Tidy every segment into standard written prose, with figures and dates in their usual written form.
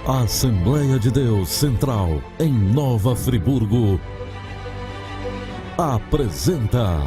A Assembleia de Deus Central, em Nova Friburgo, apresenta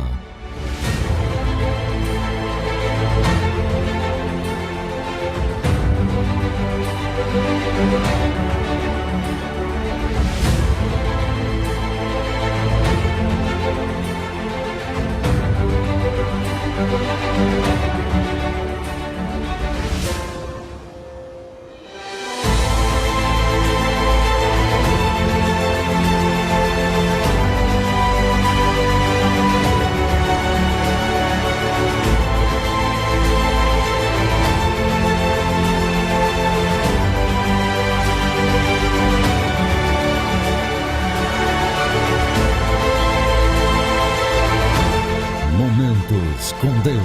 Momentos com Deus.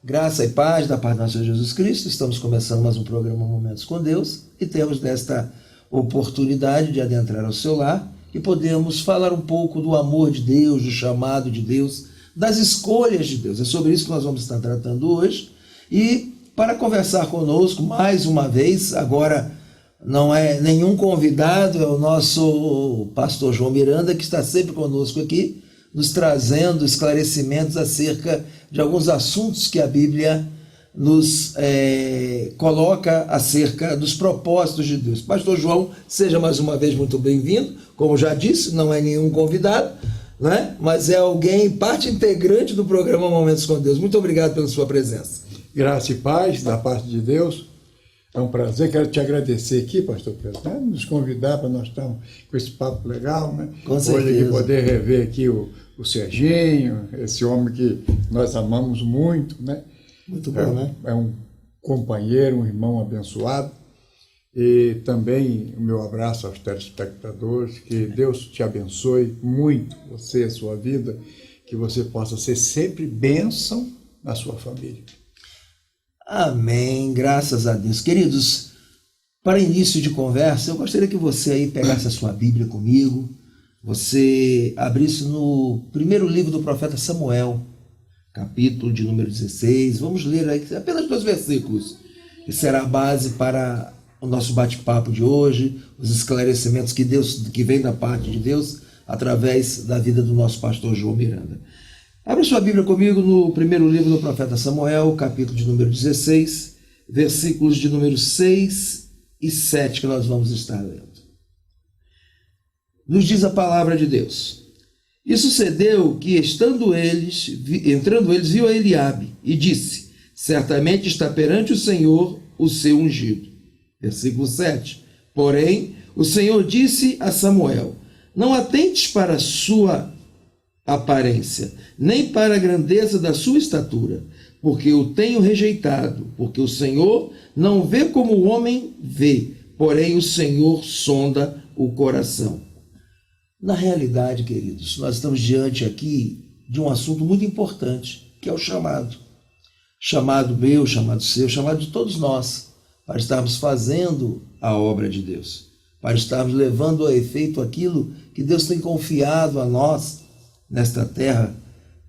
Graça e paz da parte do nosso Senhor Jesus Cristo. Estamos começando mais um programa Momentos com Deus e temos desta oportunidade de adentrar ao seu lar e podemos falar um pouco do amor de Deus, do chamado de Deus, das escolhas de Deus. É sobre isso que nós vamos estar tratando hoje. E para conversar conosco mais uma vez, agora não é nenhum convidado, é o nosso pastor João Miranda, que está sempre conosco aqui, nos trazendo esclarecimentos acerca de alguns assuntos que a Bíblia nos coloca acerca dos propósitos de Deus. Pastor João, seja mais uma vez muito bem-vindo. Como já disse, não é nenhum convidado, né? Mas é alguém, parte integrante do programa Momentos com Deus. Muito obrigado pela sua presença. Graça e paz da parte de Deus. É um prazer, quero te agradecer aqui, pastor Pedro, né? Nos convidar para nós estarmos com esse papo legal, né? Com certeza. Hoje aqui poder rever aqui o Serginho, esse homem que nós amamos muito, né? Muito bom, né? É um companheiro, um irmão abençoado. E também o meu abraço aos telespectadores, que Deus te abençoe muito, você, a sua vida, que você possa ser sempre bênção na sua família. Amém, graças a Deus. Queridos, para início de conversa, eu gostaria que você aí pegasse a sua Bíblia comigo, você abrisse no primeiro livro do profeta Samuel, capítulo de número 16, vamos ler aí apenas 2 versículos, que será a base para o nosso bate-papo de hoje, os esclarecimentos que vem da parte de Deus, através da vida do nosso pastor João Miranda. Abra sua Bíblia comigo no primeiro livro do profeta Samuel, capítulo de número 16, versículos de número 6 e 7, que nós vamos estar lendo. Nos diz a palavra de Deus: E sucedeu que, entrando eles, viu a Eliabe, e disse: Certamente está perante o Senhor o seu ungido. Versículo 7. Porém, o Senhor disse a Samuel: Não atentes para a sua aparência, nem para a grandeza da sua estatura, porque o tenho rejeitado, porque o Senhor não vê como o homem vê, porém o Senhor sonda o coração. Na realidade, queridos, nós estamos diante aqui de um assunto muito importante, que é o chamado. Chamado meu, chamado seu, chamado de todos nós, para estarmos fazendo a obra de Deus, para estarmos levando a efeito aquilo que Deus tem confiado a nós nesta terra,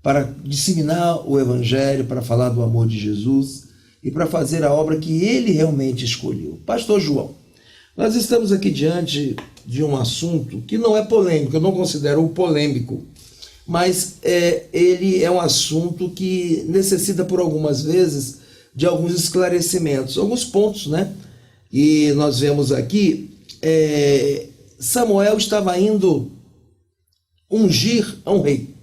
para disseminar o Evangelho, para falar do amor de Jesus e para fazer a obra que Ele realmente escolheu. Pastor João, nós estamos aqui diante de um assunto que não é polêmico, eu não considero polêmico, mas ele é um assunto que necessita por algumas vezes de alguns esclarecimentos, alguns pontos, né? E nós vemos aqui, Samuel estava indo ungir a um rei,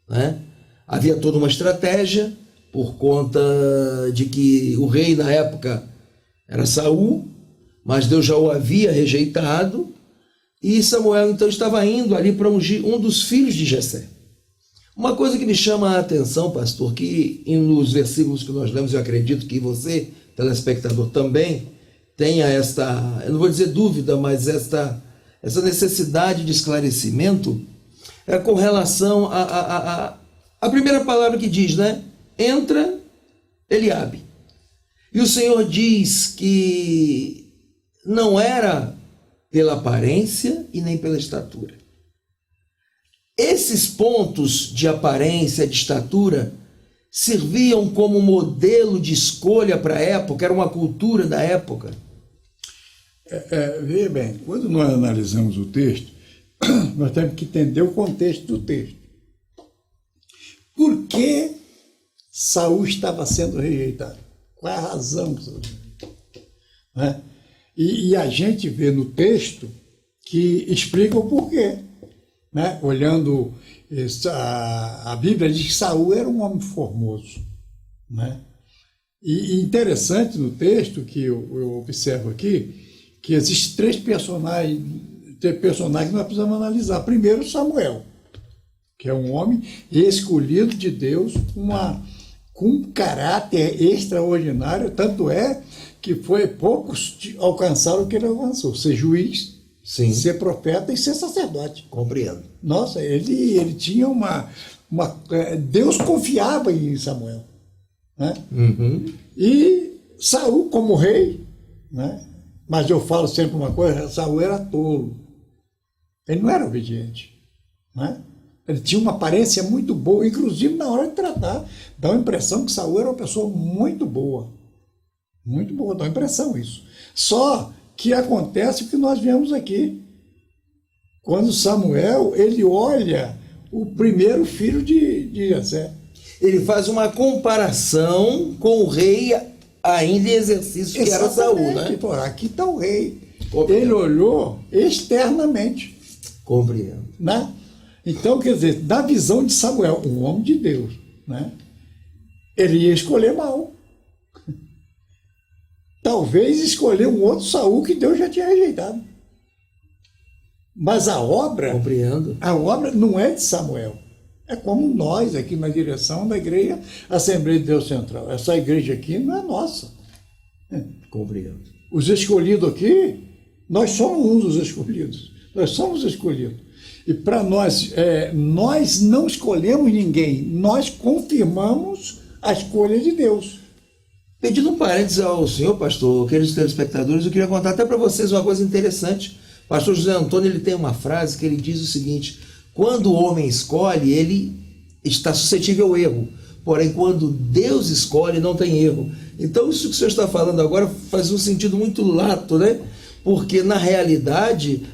né? Havia toda uma estratégia por conta de que o rei na época era Saul, mas Deus já o havia rejeitado, e Samuel então estava indo ali para ungir um dos filhos de Jessé. Uma coisa que me chama a atenção, pastor, que nos versículos que nós lemos, eu acredito que você, telespectador, também tenha esta, eu não vou dizer dúvida, mas essa necessidade de esclarecimento, com relação a primeira palavra que diz, né? Entra Eliabe. E o Senhor diz que não era pela aparência e nem pela estatura. Esses pontos de aparência, de estatura, serviam como modelo de escolha para a época, era uma cultura da época. Veja bem, quando nós analisamos o texto, nós temos que entender o contexto do texto. Por que Saul estava sendo rejeitado? Qual é a razão? Né? E a gente vê no texto que explica o porquê. Né? Olhando, a Bíblia diz que Saul era um homem formoso. Né? E interessante no texto, que eu observo aqui, que existem três personagens que nós precisamos analisar. Primeiro, Samuel, que é um homem escolhido de Deus, com um caráter extraordinário, tanto é que poucos alcançaram o que ele alcançou, ser juiz, Sim. ser profeta e ser sacerdote. Compreendo. Nossa, ele tinha Deus confiava em Samuel. Né? Uhum. E Saul como rei, né? Mas eu falo sempre uma coisa, Saul era tolo. Ele não era obediente. Né? Ele tinha uma aparência muito boa, inclusive na hora de tratar. Dá uma impressão que Saul era uma pessoa muito boa. Muito boa, dá uma impressão isso. Só que acontece o que nós vemos aqui. Quando Samuel, ele olha o primeiro filho de Jessé. Ele faz uma comparação com o rei ainda em exercício, que era Saul, né? Pô, aqui está o rei. Compreendo. Ele olhou externamente. Compreendo. Né? Então, quer dizer, na visão de Samuel, um homem de Deus, né? Ele ia escolher mal. Talvez escolher um outro Saul que Deus já tinha rejeitado. Mas a obra não é de Samuel. É como nós aqui na direção da igreja Assembleia de Deus Central. Essa igreja aqui não é nossa. Compreendo. Os escolhidos aqui, nós somos um dos escolhidos. Nós somos escolhidos. E para nós, nós não escolhemos ninguém, nós confirmamos a escolha de Deus. Pedindo um parênteses ao senhor, pastor, queridos telespectadores, eu queria contar até para vocês uma coisa interessante. O pastor José Antônio, ele tem uma frase que ele diz o seguinte: quando o homem escolhe, ele está suscetível ao erro. Porém, quando Deus escolhe, não tem erro. Então, isso que o senhor está falando agora faz um sentido muito lato, né? Porque, na realidade,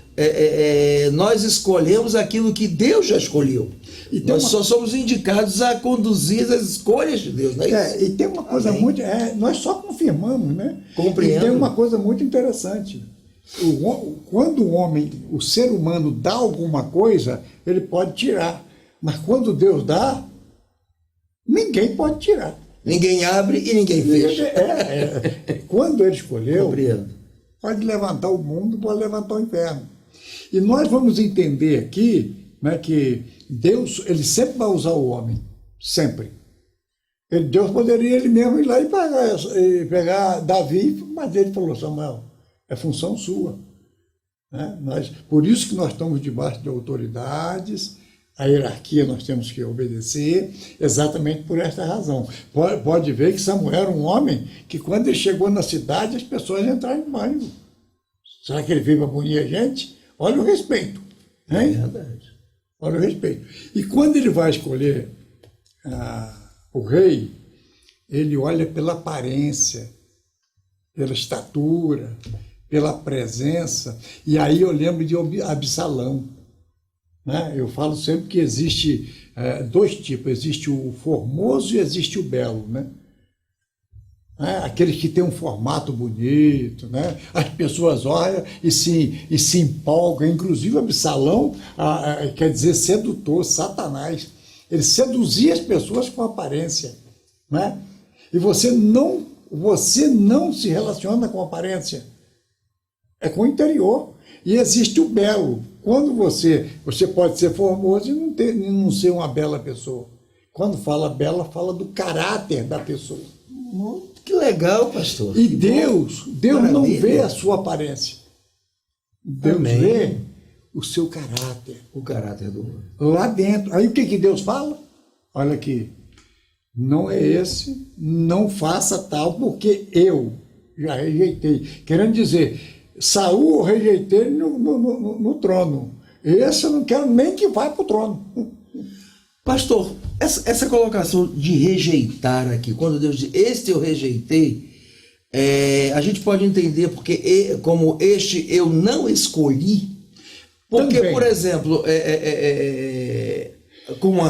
nós escolhemos aquilo que Deus já escolheu. E nós só somos indicados a conduzir as escolhas de Deus, não é isso? E tem uma coisa muito... nós só confirmamos, né? Compreendo. E tem uma coisa muito interessante. Quando o ser humano dá alguma coisa, ele pode tirar. Mas quando Deus dá, ninguém pode tirar. Ninguém abre e ninguém fecha. Quando ele escolheu, Compreendo. pode levantar o mundo, pode levantar o inferno. E nós vamos entender aqui, né, que Deus, ele sempre vai usar o homem. Sempre. Deus poderia ele mesmo ir lá e pegar Davi, mas ele falou: Samuel, é função sua. Né? Por isso que nós estamos debaixo de autoridades, a hierarquia nós temos que obedecer, exatamente por esta razão. Pode ver que Samuel era um homem que, quando ele chegou na cidade, as pessoas entraram em banho. Será que ele veio para punir a gente? Olha o respeito. Hein? É verdade. Olha o respeito. E quando ele vai escolher o rei, ele olha pela aparência, pela estatura, pela presença. E aí eu lembro de Absalão. Né? Eu falo sempre que existe dois tipos. Existe o formoso e existe o belo. Né? Aqueles que têm um formato bonito, né? As pessoas olham e se empolgam. Inclusive Absalão quer dizer sedutor, Satanás. Ele seduzia as pessoas com aparência. Né? E você não se relaciona com aparência. É com o interior. E existe o belo. Quando você pode ser formoso e não ser uma bela pessoa. Quando fala bela, fala do caráter da pessoa. Que legal, pastor. E Deus não vê a sua aparência. Deus vê o seu caráter. O caráter do homem. Lá dentro. Aí o que Deus fala? Olha aqui. Não é esse, não faça tal, porque eu já rejeitei. Querendo dizer, Saul eu rejeitei no trono. Esse eu não quero nem que vá para o trono. Pastor, essa colocação de rejeitar aqui, quando Deus diz, este eu rejeitei, a gente pode entender porque como este eu não escolhi, porque, também. Por exemplo, como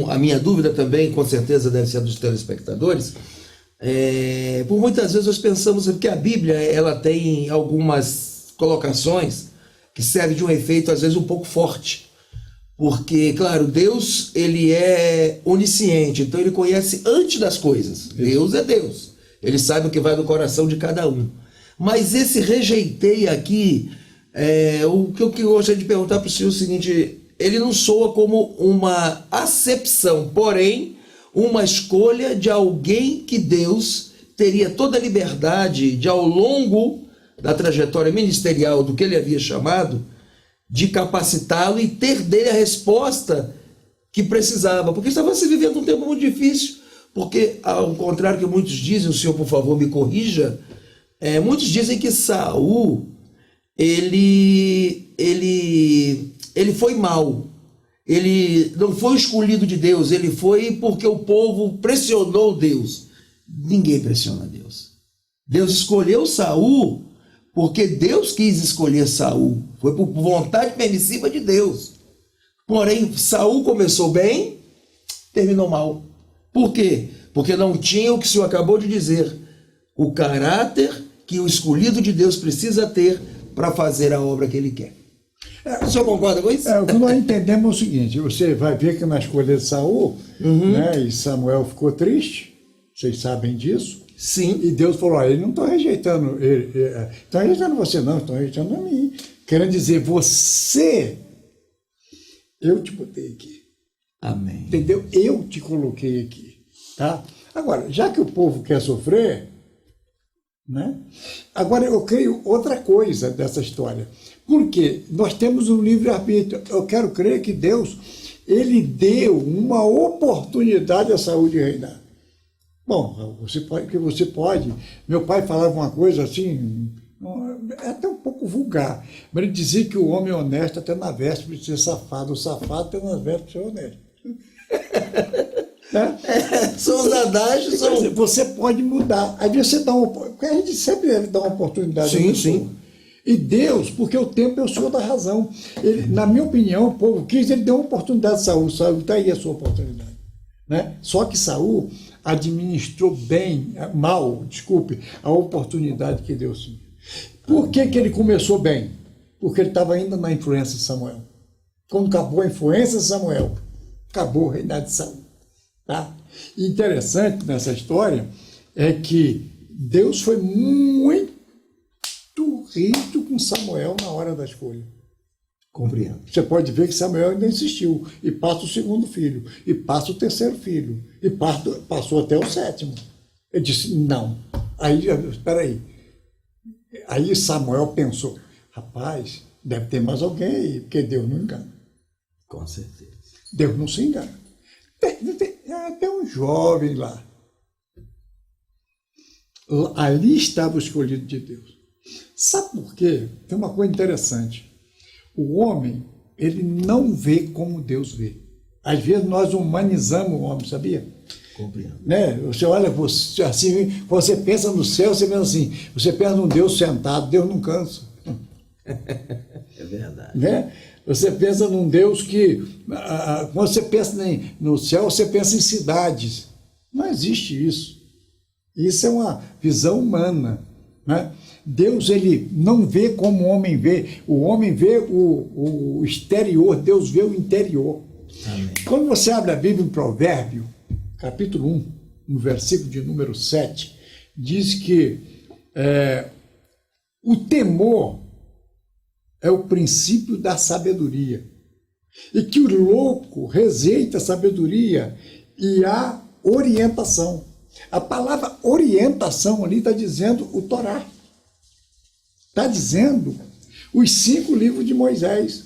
a minha dúvida também, com certeza deve ser dos telespectadores, por muitas vezes nós pensamos que a Bíblia ela tem algumas colocações que servem de um efeito às vezes um pouco forte, porque, claro, Deus ele é onisciente, então ele conhece antes das coisas. Isso. Deus é Deus, ele sabe o que vai no coração de cada um. Mas esse rejeitei aqui, o que eu gostaria de perguntar para o senhor é o seguinte: ele não soa como uma acepção, porém uma escolha de alguém que Deus teria toda a liberdade de, ao longo da trajetória ministerial do que ele havia chamado, de capacitá-lo e ter dele a resposta que precisava, porque estava se vivendo um tempo muito difícil, porque, ao contrário que muitos dizem, o senhor, por favor, me corrija, muitos dizem que Saul, ele foi mau, ele não foi escolhido de Deus, ele foi porque o povo pressionou Deus. Ninguém pressiona Deus. Deus escolheu Saul porque Deus quis escolher Saul. Foi por vontade permissiva de Deus. Porém, Saul começou bem, terminou mal. Por quê? Porque não tinha o que o senhor acabou de dizer, o caráter que o escolhido de Deus precisa ter para fazer a obra que ele quer. O senhor concorda com isso? O que nós entendemos é o seguinte: você vai ver que na escolha de Saul, né, e Samuel ficou triste, vocês sabem disso. Sim. E Deus falou: ele não está rejeitando, estão rejeitando você, não, estão rejeitando a mim. Querendo dizer, eu te botei aqui. Amém. Entendeu? Eu te coloquei aqui. Tá? Agora, já que o povo quer sofrer, né? Agora eu creio outra coisa dessa história. Porque nós temos um livre-arbítrio. Eu quero crer que Deus, ele deu uma oportunidade à Saul de reinar. Bom, você pode. Meu pai falava uma coisa assim, é até um pouco vulgar, mas ele dizia que o homem honesto até na véspera de ser safado, o safado até na véspera de ser honesto. São os adágios. Você pode mudar. Aí você dá porque a gente sempre deve dar uma oportunidade. Sim. E Deus, porque o tempo é o senhor da razão. Ele, na minha opinião, o povo quis, ele deu uma oportunidade a Saul. Saul, está aí a sua oportunidade. Né? Só que Saul administrou mal, a oportunidade que Deus tinha. Por que ele começou bem? Porque ele estava ainda na influência de Samuel. Quando acabou a influência de Samuel, acabou o reinado de Saul. Tá? E interessante nessa história é que Deus foi muito rígido com Samuel na hora da escolha. Compreendo. Você pode ver que Samuel ainda insistiu, e passa o segundo filho, e passa o terceiro filho, e passou até o sétimo. Ele disse, não. Aí, espera aí. Aí Samuel pensou, rapaz, deve ter mais alguém aí, porque Deus não engana. Com certeza. Deus não se engana. Tem um jovem lá. Ali estava o escolhido de Deus. Sabe por quê? Tem uma coisa interessante. O homem, ele não vê como Deus vê. Às vezes nós humanizamos o homem, sabia? Compreendo. Né? Você olha, assim, você pensa no céu, você pensa assim, você pensa num Deus sentado, Deus não cansa. É verdade. Né? Você pensa num Deus que, quando você pensa no céu, você pensa em cidades. Não existe isso. Isso é uma visão humana. Né? Deus, ele não vê como o homem vê. O homem vê o exterior, Deus vê o interior. Amém. Quando você abre a Bíblia em Provérbio, capítulo 1, no versículo de número 7, diz que o temor é o princípio da sabedoria, e que o louco rejeita a sabedoria e a orientação. A palavra orientação ali está dizendo o Torá. Está dizendo os 5 livros de Moisés.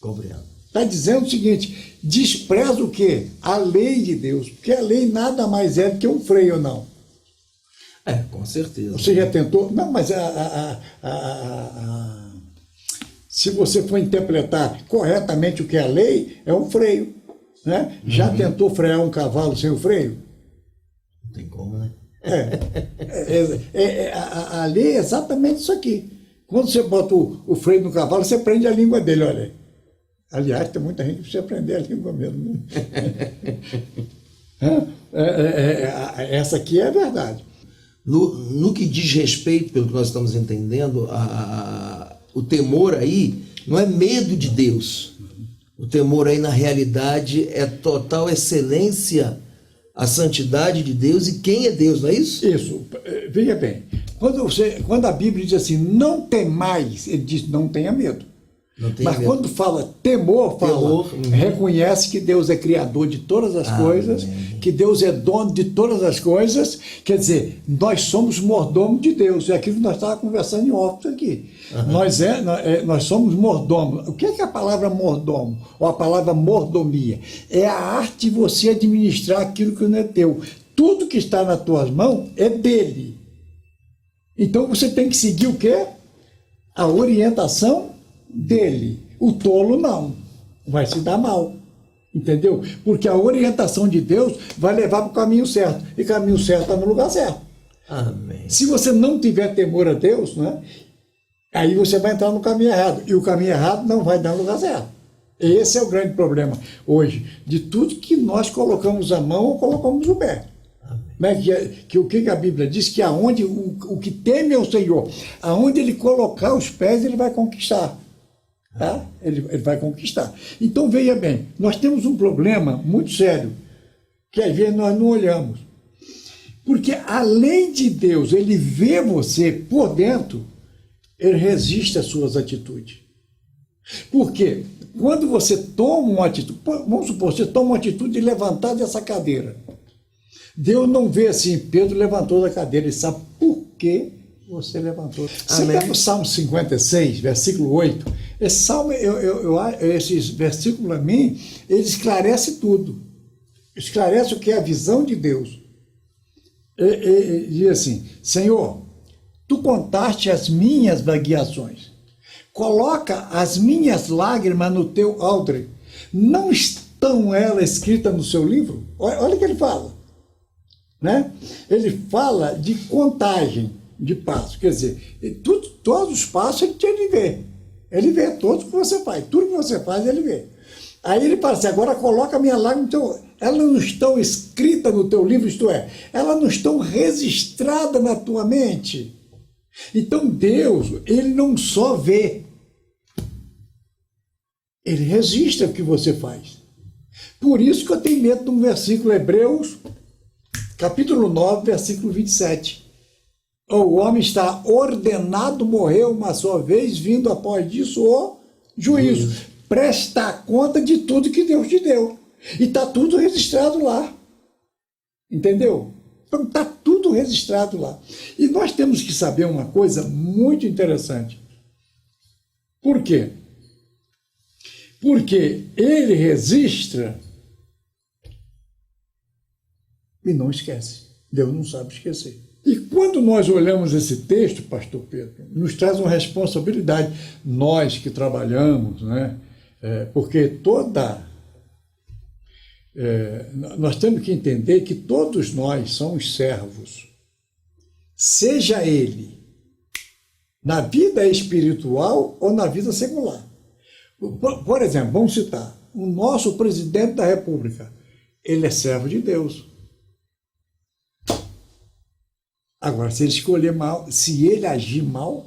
Compreendo. Está dizendo o seguinte, despreza o quê? A lei de Deus, porque a lei nada mais é do que um freio ou não. Com certeza. Você já tentou? Não, mas Se você for interpretar corretamente o que é a lei, é um freio. Né? Já tentou frear um cavalo sem o freio? Não tem como, né? A lei é exatamente isso aqui. Quando você bota o freio no cavalo, você prende a língua dele, olha. Aliás, tem muita gente que precisa aprender a língua mesmo. Né? Essa aqui é a verdade. No que diz respeito, pelo que nós estamos entendendo, o temor aí não é medo de Deus. O temor aí, na realidade, é total excelência à santidade de Deus e quem é Deus, não é isso? Isso. Veja bem, quando a Bíblia diz assim, não temais, ele diz, não tenha medo. Mas medo. Quando fala temor, reconhece que Deus é criador de todas as coisas, que Deus é dono de todas as coisas, quer dizer, nós somos mordomos de Deus, é aquilo que nós estávamos conversando em off aqui. Nós somos mordomos. O que é a palavra mordomo? Ou a palavra mordomia? É a arte de você administrar aquilo que não é teu. Tudo que está nas tuas mãos é dele. Então você tem que seguir o quê? A orientação dele. O tolo não, vai se dar mal, entendeu? Porque a orientação de Deus vai levar para o caminho certo, e caminho certo está no lugar certo. Amém. Se você não tiver temor a Deus, né, aí você vai entrar no caminho errado, e o caminho errado não vai dar no lugar certo. Esse é o grande problema hoje, de tudo que nós colocamos a mão ou colocamos o pé. Né? O que a Bíblia diz? Que aonde o que teme ao Senhor, aonde ele colocar os pés, ele vai conquistar. Tá? Ele vai conquistar. Então, veja bem, nós temos um problema muito sério, que às vezes nós não olhamos. Porque além de Deus, ele vê você por dentro, ele resiste às suas atitudes. Por quê? Quando você toma uma atitude, vamos supor, você toma uma atitude de levantar dessa cadeira. Deus não vê assim, Pedro levantou da cadeira, ele sabe por que você levantou. Você pega o Salmo 56, versículo 8, esse Salmo, esses versículos a mim, ele esclarece tudo. Esclarece o que é a visão de Deus. Ele diz assim, Senhor, tu contaste as minhas vagueações, coloca as minhas lágrimas no teu odre, não estão elas escritas no seu livro? Olha o que ele fala. Né? Ele fala de contagem de passos, quer dizer, todos os passos ele vê. Ele vê todos que você faz, tudo que você faz ele vê. Aí ele fala assim, agora coloca a minha lágrima no teu... Elas não estão escritas no teu livro, isto é, elas não estão registradas na tua mente. Então Deus, ele não só vê, ele registra o que você faz. Por isso que eu tenho medo de um versículo Hebreus, capítulo 9, versículo 27. O homem está ordenado morrer uma só vez, vindo após disso o juízo. Presta conta de tudo que Deus te deu. E está tudo registrado lá. Entendeu? Então está tudo registrado lá. E nós temos que saber uma coisa muito interessante. Por quê? Porque ele registra e não esquece. Deus não sabe esquecer. E quando nós olhamos esse texto, pastor Pedro, nos traz uma responsabilidade, nós que trabalhamos, né? Porque nós temos que entender que todos nós somos servos, seja ele na vida espiritual ou na vida secular. Por exemplo, vamos citar, o nosso presidente da República, ele é servo de Deus. Agora, se ele escolher mal, se ele agir mal,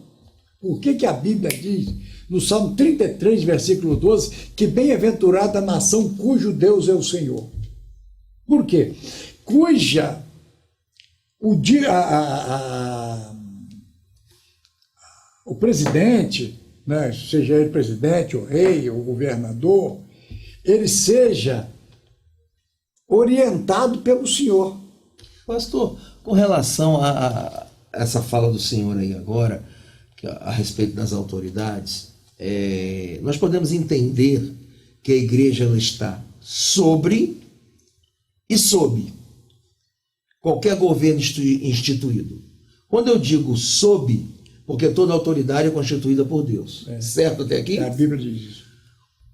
o que a Bíblia diz no Salmo 33, versículo 12, que bem-aventurada a nação cujo Deus é o Senhor. Por quê? Cuja o presidente, né, seja ele presidente, o rei, o governador, ele seja orientado pelo Senhor. Pastor, com relação a essa fala do senhor aí agora, a respeito das autoridades, nós podemos entender que a igreja ela está sobre e sob qualquer governo instituído. Quando eu digo sob, porque toda autoridade é constituída por Deus. Certo até aqui? A Bíblia diz isso.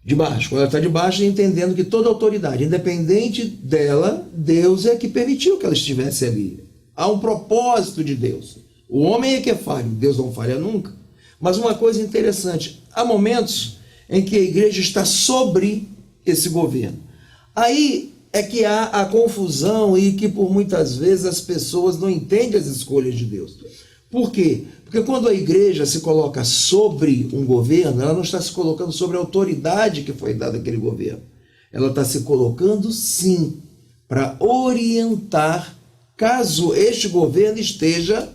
De baixo. Quando ela está de baixo, entendendo que toda autoridade, independente dela, Deus é que permitiu que ela estivesse ali. Há um propósito de Deus. O homem é que é falho, Deus não falha nunca. Mas uma coisa interessante, há momentos em que a igreja está sobre esse governo. Aí é que há a confusão e que por muitas vezes as pessoas não entendem as escolhas de Deus. Por quê? Porque quando a igreja se coloca sobre um governo, ela não está se colocando sobre a autoridade que foi dada àquele governo. Ela está se colocando, sim, para orientar, caso este governo esteja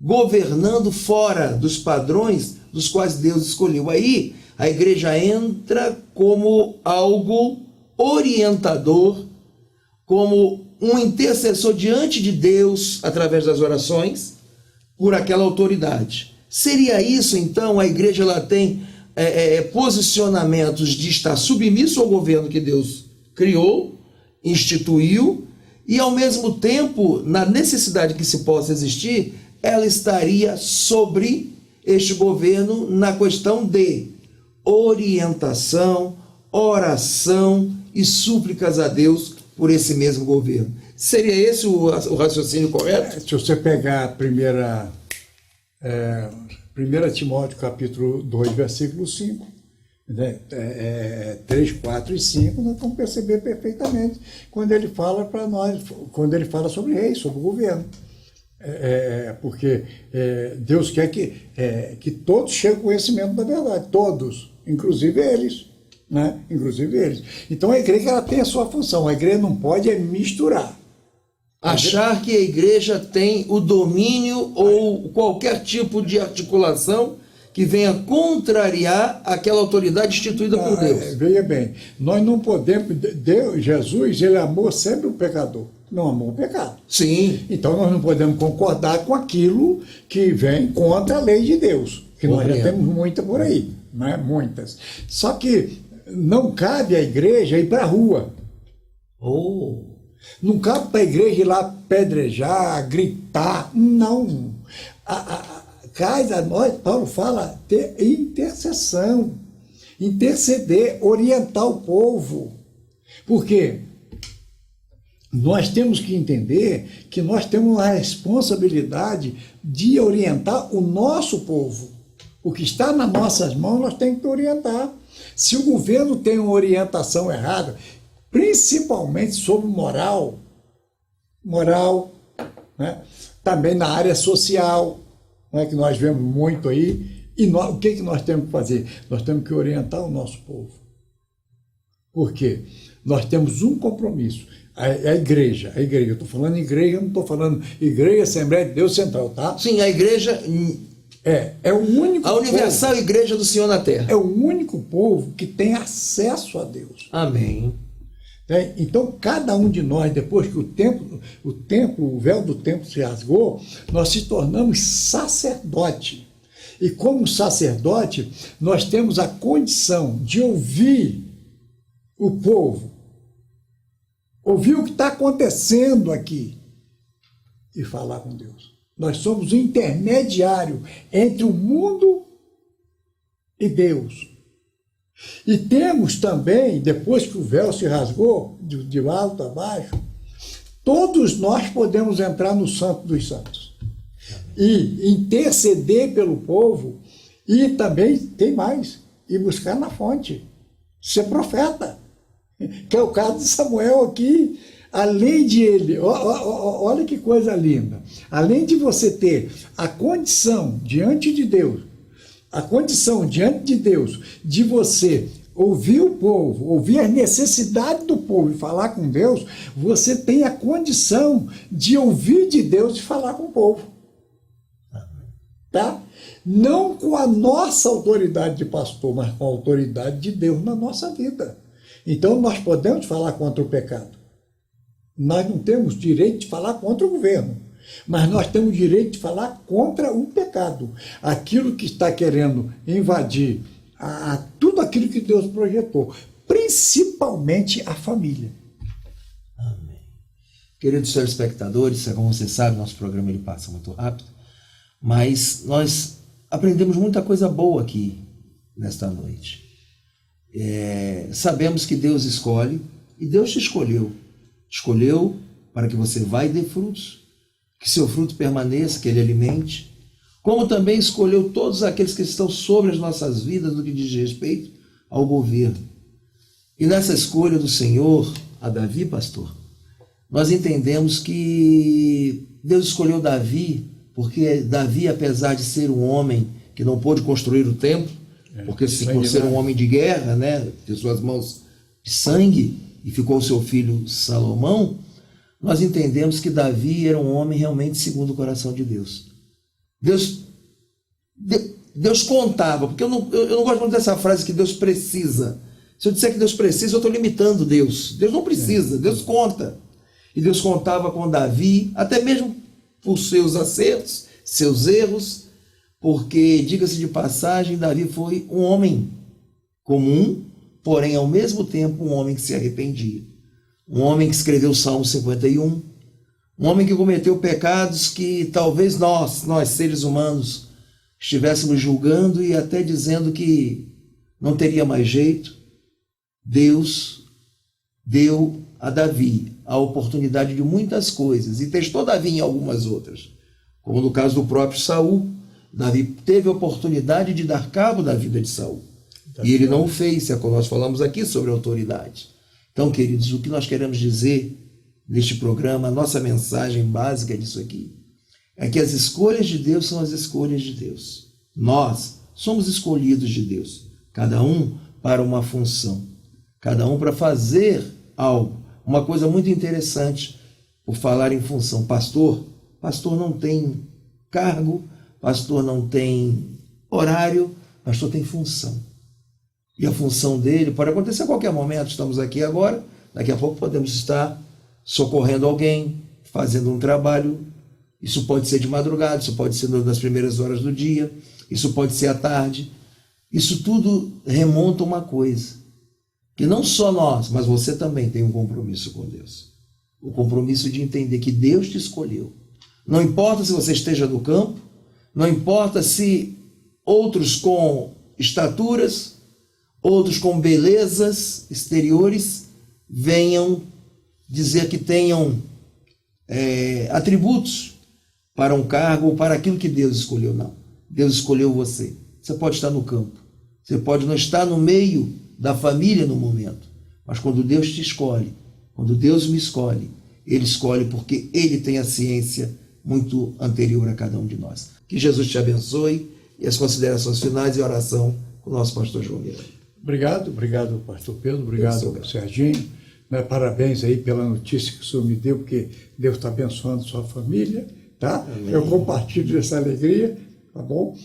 governando fora dos padrões dos quais Deus escolheu. Aí a igreja entra como algo orientador, como um intercessor diante de Deus através das orações por aquela autoridade. Seria isso, então, a igreja ela tem posicionamentos de estar submisso ao governo que Deus criou, instituiu, e ao mesmo tempo, na necessidade que se possa existir, ela estaria sobre este governo na questão de orientação, oração e súplicas a Deus por esse mesmo governo. Seria esse o raciocínio correto? Se você pegar a primeira 1 Timóteo capítulo 2, versículo 5, né? 3, 4 e 5, nós vamos perceber perfeitamente quando ele fala para nós, quando ele fala sobre reis, sobre o governo. Porque Deus quer que todos cheguem ao conhecimento da verdade, todos, inclusive eles. Né? Inclusive eles. Então a igreja ela tem a sua função, a igreja não pode misturar. Achar que a igreja tem o domínio ou qualquer tipo de articulação que venha contrariar aquela autoridade instituída por Deus. Veja bem, nós não podemos, Jesus, ele amou sempre o pecador, não amou o pecado. Sim. Então nós não podemos concordar com aquilo que vem contra a lei de Deus, que nós já temos muita por aí, né? Muitas. Só que não cabe à igreja ir para a rua. Não cabe para a igreja ir lá pedrejar, gritar. Não. Cabe a nós, Paulo fala, ter intercessão. Interceder, orientar o povo. Por quê? Nós temos que entender que nós temos a responsabilidade de orientar o nosso povo. O que está nas nossas mãos, nós temos que orientar. Se o governo tem uma orientação errada, principalmente sobre moral, né? Também na área social, né? Que nós vemos muito aí, e o que nós temos que fazer? Nós temos que orientar o nosso povo. Por quê? Nós temos um compromisso, a igreja, eu estou falando igreja, eu não estou falando igreja, Assembleia de Deus Central, tá? Sim, a igreja... É o único a universal povo, igreja do Senhor na terra. é o único povo que tem acesso a Deus. Amém. Então, cada um de nós, depois que o véu do templo se rasgou, nós se tornamos sacerdote. E como sacerdote, nós temos a condição de ouvir o povo, ouvir o que está acontecendo aqui e falar com Deus. Nós somos o intermediário entre o mundo e Deus. E temos também, depois que o véu se rasgou, de alto a baixo, todos nós podemos entrar no Santo dos Santos. E interceder pelo povo, e também, tem mais, e buscar na fonte, ser profeta, que é o caso de Samuel aqui. Além de ele, olha que coisa linda, além de você ter a condição diante de Deus, de você ouvir o povo, ouvir as necessidades do povo e falar com Deus, você tem a condição de ouvir de Deus e falar com o povo. Tá? Não com a nossa autoridade de pastor, mas com a autoridade de Deus na nossa vida. Então nós podemos falar contra o pecado. Nós não temos direito de falar contra o governo, mas nós temos direito de falar contra o pecado. Aquilo que está querendo invadir tudo aquilo que Deus projetou, principalmente a família. Amém. Queridos telespectadores, como você sabe, nosso programa ele passa muito rápido, Mas nós aprendemos muita coisa boa aqui nesta noite. Sabemos que Deus escolhe, e Deus te escolheu. Escolheu para que você vá e dê frutos, que seu fruto permaneça, que ele alimente, como também escolheu todos aqueles que estão sobre as nossas vidas no que diz respeito ao governo. E nessa escolha do Senhor a Davi, pastor, nós entendemos que Deus escolheu Davi, porque Davi, apesar de ser um homem que não pôde construir o templo, porque por ser um homem de guerra, né, de suas mãos de sangue, e ficou o seu filho Salomão, nós entendemos que Davi era um homem realmente segundo o coração de Deus. Deus contava, porque eu não gosto muito dessa frase que Deus precisa. Se eu disser que Deus precisa, eu estou limitando Deus. Deus não precisa, Deus conta. E Deus contava com Davi, até mesmo por seus acertos, seus erros, porque, diga-se de passagem, Davi foi um homem comum, porém, ao mesmo tempo, um homem que se arrependia. Um homem que escreveu o Salmo 51, um homem que cometeu pecados que talvez nós seres humanos, estivéssemos julgando e até dizendo que não teria mais jeito. Deus deu a Davi a oportunidade de muitas coisas e testou Davi em algumas outras. Como no caso do próprio Saul, Davi teve a oportunidade de dar cabo da vida de Saul. E ele não o fez, nós falamos aqui sobre autoridade. Então, queridos, o que nós queremos dizer neste programa, a nossa mensagem básica disso aqui, é que as escolhas de Deus são as escolhas de Deus. Nós somos escolhidos de Deus, cada um para uma função, cada um para fazer algo. Uma coisa muito interessante, por falar em função, pastor não tem cargo, pastor não tem horário, pastor tem função. E a função dele pode acontecer a qualquer momento. Estamos aqui agora, daqui a pouco podemos estar socorrendo alguém, fazendo um trabalho. Isso pode ser de madrugada, isso pode ser nas primeiras horas do dia, isso pode ser à tarde. Isso tudo remonta a uma coisa, que não só nós, mas você também tem um compromisso com Deus. O compromisso de entender que Deus te escolheu. Não importa se você esteja no campo, não importa se outros com estaturas, outros com belezas exteriores venham dizer que tenham atributos para um cargo ou para aquilo que Deus escolheu. Não. Deus escolheu você. Você pode estar no campo. Você pode não estar no meio da família no momento. Mas quando Deus te escolhe, quando Deus me escolhe, Ele escolhe porque Ele tem a ciência muito anterior a cada um de nós. Que Jesus te abençoe. E as considerações finais e oração com o nosso pastor João Miranda. Obrigado, pastor Pedro, obrigado, Serginho. Parabéns aí pela notícia que o senhor me deu, porque Deus está abençoando sua família, tá? Amém. Eu compartilho dessa alegria, tá bom?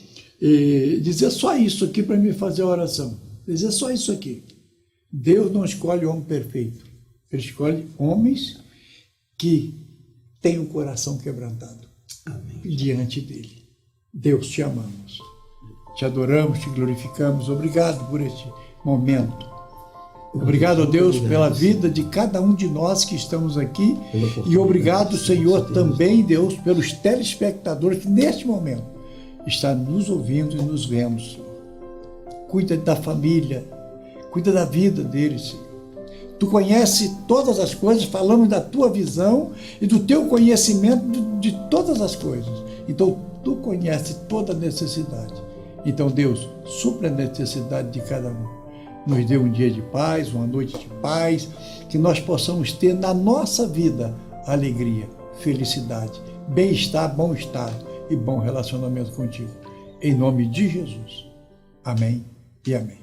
E dizer só isso aqui para me fazer a oração. Dizer só isso aqui. Deus não escolhe homem perfeito. Ele escolhe homens que têm o coração quebrantado. Amém. Diante dele. Deus, te amamos. Te adoramos, te glorificamos. Obrigado por este momento. Obrigado a Deus pela vida de cada um de nós que estamos aqui. E obrigado, Senhor, também, Deus, pelos telespectadores que neste momento estão nos ouvindo e nos vendo, Senhor. Cuida da família, cuida da vida deles, Senhor. Tu conheces todas as coisas, falamos da tua visão e do teu conhecimento de todas as coisas. Então, tu conheces toda a necessidade. Então, Deus, supra a necessidade de cada um. Nos dê um dia de paz, uma noite de paz, que nós possamos ter na nossa vida alegria, felicidade, bem-estar, bom estado e bom relacionamento contigo. Em nome de Jesus. Amém e amém.